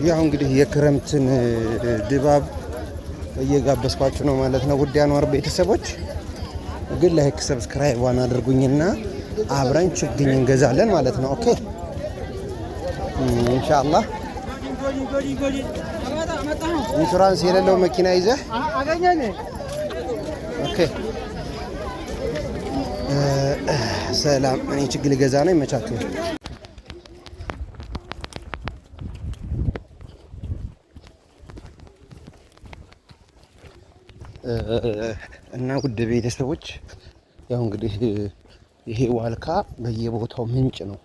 ያው እንግዲህ የክረምትን ድባብ እየጋበዝኳችሁ ነው ማለት ነው። ውድ ያኗር ቤተሰቦች ግን ላይክ ሰብስክራይብ ዋና አድርጉኝና አብረን ችግኝ እንገዛለን ማለት ነው። ኦኬ ኢንሻአላህ። ኢንሹራንስ የሌለው መኪና ይዘህ ኦኬ። ሰላም፣ እኔ ችግኝ ልገዛ ነው። ይመቻችሁ። እና ውድ ቤተሰቦች ያው እንግዲህ ይሄ ዋልካ በየቦታው ምንጭ ነው።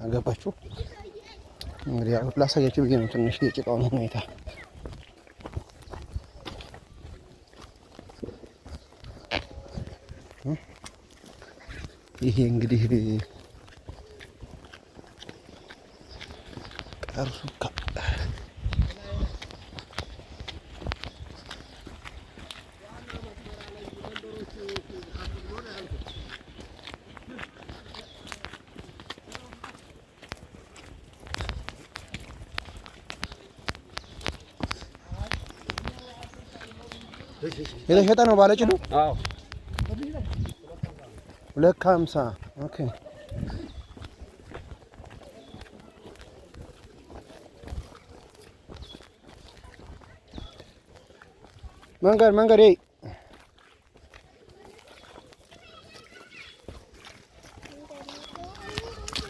አገባችሁ እንግዲህ ያው ላሳያችሁ ብዬ ነው ትንሽ የጭቃውን ሁኔታ። ይሄ እንግዲህ ቀርሱካ የተሸጠ ነው ባለጭዱ? አዎ 250 ኦኬ። መንገድ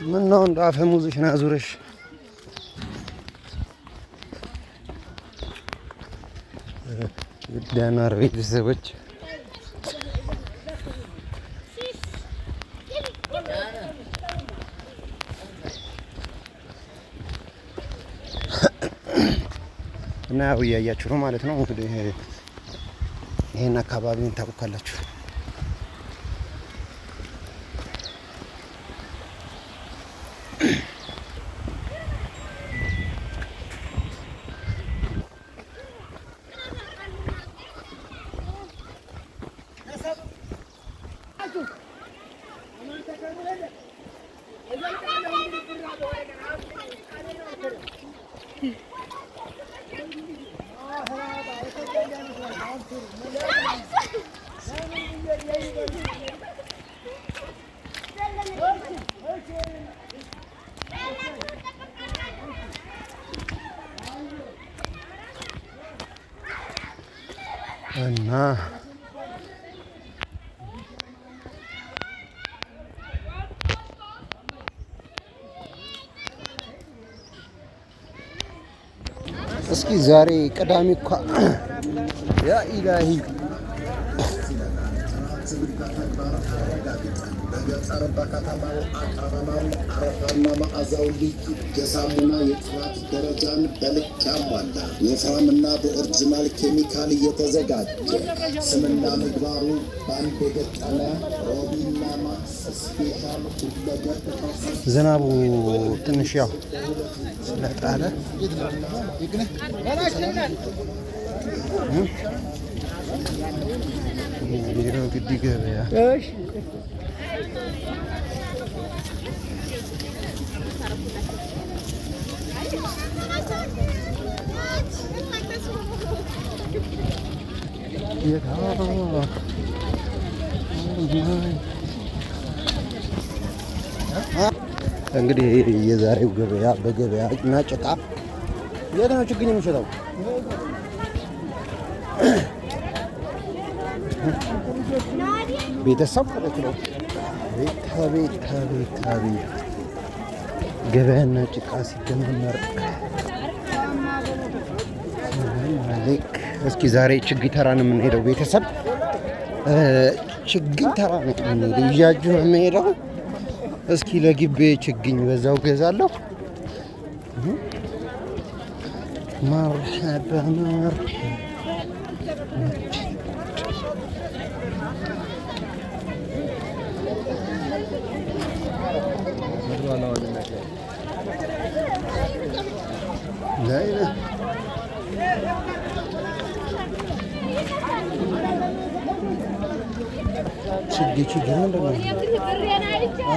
ምን ነው እንደ አፈሙዝሽን አዙረሽ ዳናር ቤተሰቦች እና ያው እያያችሁ ነው ማለት ነው። እንግዲህ ይሄን አካባቢውን ታውቃላችሁ። እና እስኪ ዛሬ ቅዳሜ እኮ ያ ኢላሂ በገጠር በከተማው አቀባባው አረፋና መዓዛው ልዩ የሳሙና የጥራት ደረጃን በልክ ያሟላ ወፍራምና በኦሪጂናል ኬሚካል እየተዘጋጀ ስምና ምግባሩ በአንድ የገጠመ ሮቢና ማክስ ስፔሻል ሁለገብ ዝናቡ ትንሽ ያው ስለጣለ ይሄው ግዲ ገበያ እንግዲህ የዛሬው ገበያ በገበያ እና ጭቃ የት ነው ችግኝ የሚሸጠው? ቤተሰብ ማለት ነው። ቤታ ገበያና ጭቃ ሲደመር እስኪ ዛሬ ችግኝ ተራ ነው የምንሄደው። ቤተሰብ ችግኝ ተራ ነው የምንሄደው። ይዣችሁ ነው የምንሄደው። እስኪ ለግቤ ችግኝ በዛው ገዛለሁ። መርሐባ ችግኝ ምንድን ነው?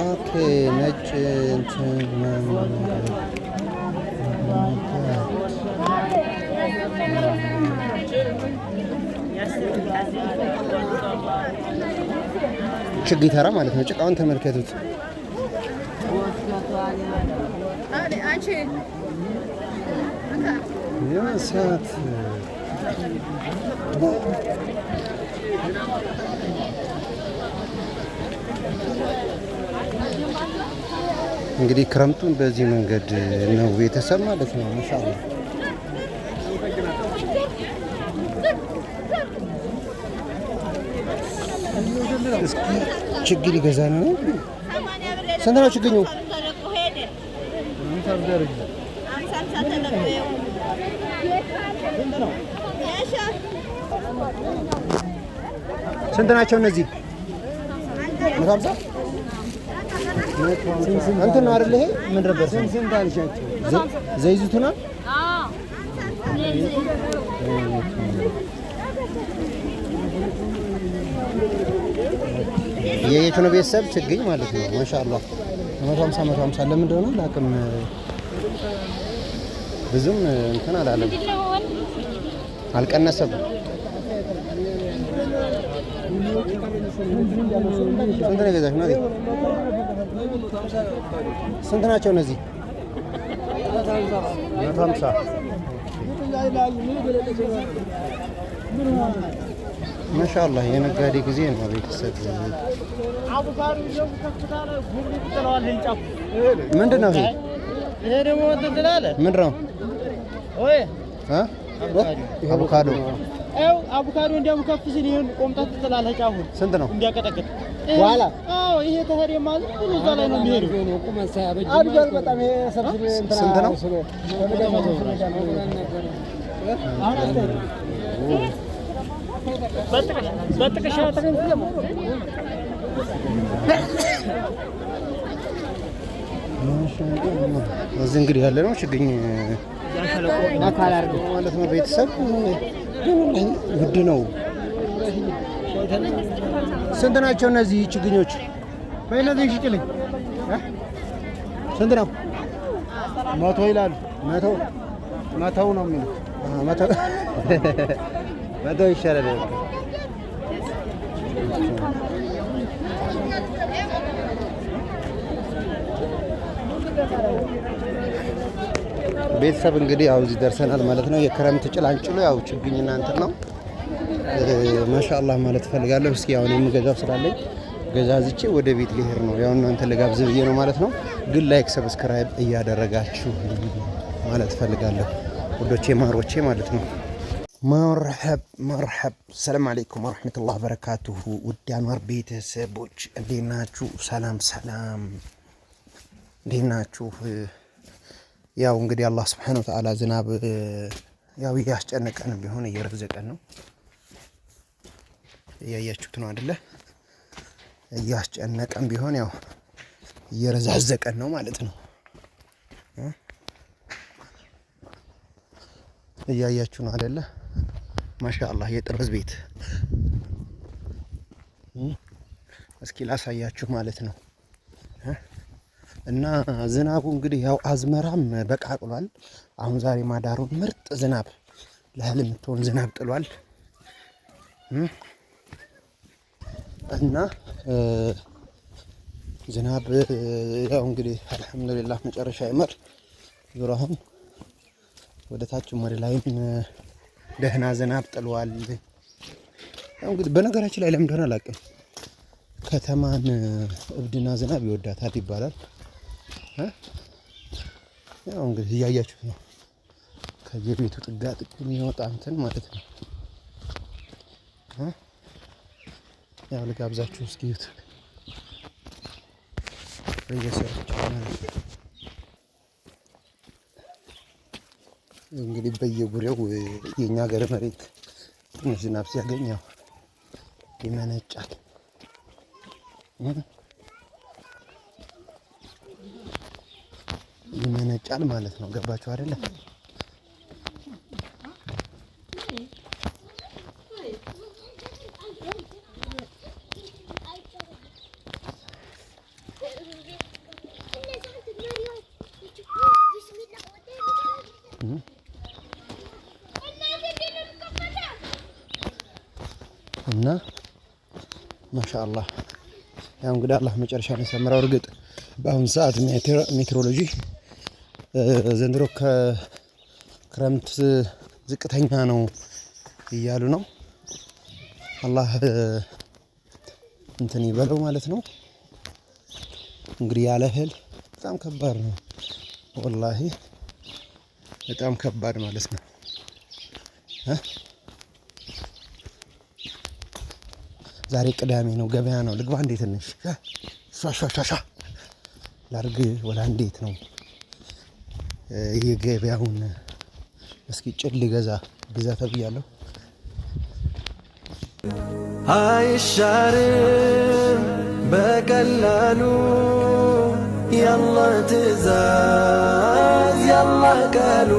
ኦኬ ነጭ እንትን ችግኝ ተራ ማለት ነው። ጭቃውን ተመልከቱት። የሰዓት እንግዲህ ክረምቱን በዚህ መንገድ ነው ቤተሰብ ማለት ነው። ማሻአላ እስኪ ችግኝ ሊገዛ ነው። ስንት ነው ችግኙ? ስንት ናቸው እነዚህ? 150 እንትን ነው አይደል? ይሄ ምን ነበር? ስንት አልሻቸው? ዘይቱና የየቱ ነው ቤተሰብ ችግኝ ማለት ነው። ማሻአላ 150 ለምን እንደሆነ ላቅም ብዙም እንትን አላለም፣ አልቀነሰም። ስንት ነው የገዛሽ? ስንት ናቸው እነዚህ? 150 ማሻአላ የነጋዴ ጊዜ ነው ቤተሰብ። ምንድን ነው ይሄ ደግሞ ምንድን ነው? አቮካዶ አቮካዶ እንዲያው ከፍ ሲል ይሄን ቆምጣት ትላለህ። ጫፉ ስንት ነው እንዲያቀጠቅጥ በኋላ? አዎ ይሄ ተሄደ ማለት እዛ ላይ ነው የሚሄደው። አድጓል በጣም ይሄ ሰብስቤ እንትና ስንት ነው? በጥቅሻ ተገንዘሙ እዚህ እንግዲህ ያለ ነው ችግኝ ማለት ነው ቤተሰብ። ውድ ነው። ስንት ናቸው እነዚህ ችግኞች? በእነዚህ ሽጭልኝ። ስንት ነው? 100 ይላሉ። 100 ነው የሚለው። 100 ይሻላል። ቤተሰብ እንግዲህ ያው እዚህ ደርሰናል ማለት ነው። የክረምት ጭላንጭሉ ያው ችግኝ እናንተ ነው። ማሻአላህ ማለት ፈልጋለሁ። እስኪ አሁን የምገዛው ስላለኝ ገዛዝቼ ወደ ቤት ሊሄድ ነው። ያው እናንተ ለጋብዝ ብዬ ነው ማለት ነው። ግን ላይክ ሰብስክራይብ እያደረጋችሁ ማለት ፈልጋለሁ ወዶቼ ማሮቼ ማለት ነው። መርሐብ ሰላም አለይኩም ወራህመቱላሂ ወበረካቱሁ። ውድ አንዋር ቤተሰቦች እንዴት ናችሁ? ሰላም እንዴት ናችሁ? ያው እንግዲህ አላህ Subhanahu Wa Ta'ala ዝናብ ያው እያስጨነቀን ቢሆን እየረዘቀን ነው። እያያችሁት ነው አይደለ? እያስጨነቀን ቢሆን ያው እየረዛዘቀን ነው ማለት ነው። እያያችሁ ነው አይደለ? ማሻአላህ የጥርዝ ቤት እስኪ ላሳያችሁ ማለት ነው። እና ዝናቡ እንግዲህ ያው አዝመራም በቃቅሏል። አሁን ዛሬ ማዳሩን ምርጥ ዝናብ ለእህል የምትሆን ዝናብ ጥሏል። እና ዝናብ ያው እንግዲህ አልሐምዱሊላህ መጨረሻ ይመር ዙራሁን ወደ ታችም ወደ ላይም ደህና ዝናብ ጥሏል። ያው እንግዲህ በነገራችን ላይ ለምን እንደሆነ አላውቅም ከተማን እብድና ዝናብ ይወዳታል ይባላል። ያው እንግዲህ እያያችሁት ነው ከየቤቱ ጥጋ ጥግ የሚወጣ እንትን ማለት ነው። ያው ልጋብዛችሁ እስኪ እዩት በየሰራችሁ ማለት ነው። እንግዲህ በየጉሬው የኛ ሀገር መሬት ትንሽ ዝናብ ሲያገኝ ያው ይመነጫል። ይመነጫል ማለት ነው። ገባችሁ አይደለ? እና ማሻአላህ። ያው እንግዲህ አላህ መጨረሻን ያሳምረው። እርግጥ በአሁን ሰዓት ሜትሮሎጂ ዘንድሮ ከክረምት ዝቅተኛ ነው እያሉ ነው። አላህ እንትን ይበለው ማለት ነው። እንግዲህ ያለ እህል በጣም ከባድ ነው ወላሂ፣ በጣም ከባድ ማለት ነው። ዛሬ ቅዳሜ ነው፣ ገበያ ነው። ልግባ እንዴ ትንሽ ሻሻሻሻ ላርግ ወላ እንዴት ነው የገበያውን? እስኪ ጭል ግዛ ተብያለሁ። አይሻርም በቀላሉ ያላህ ትእዛዝ ያላህ ቃሉ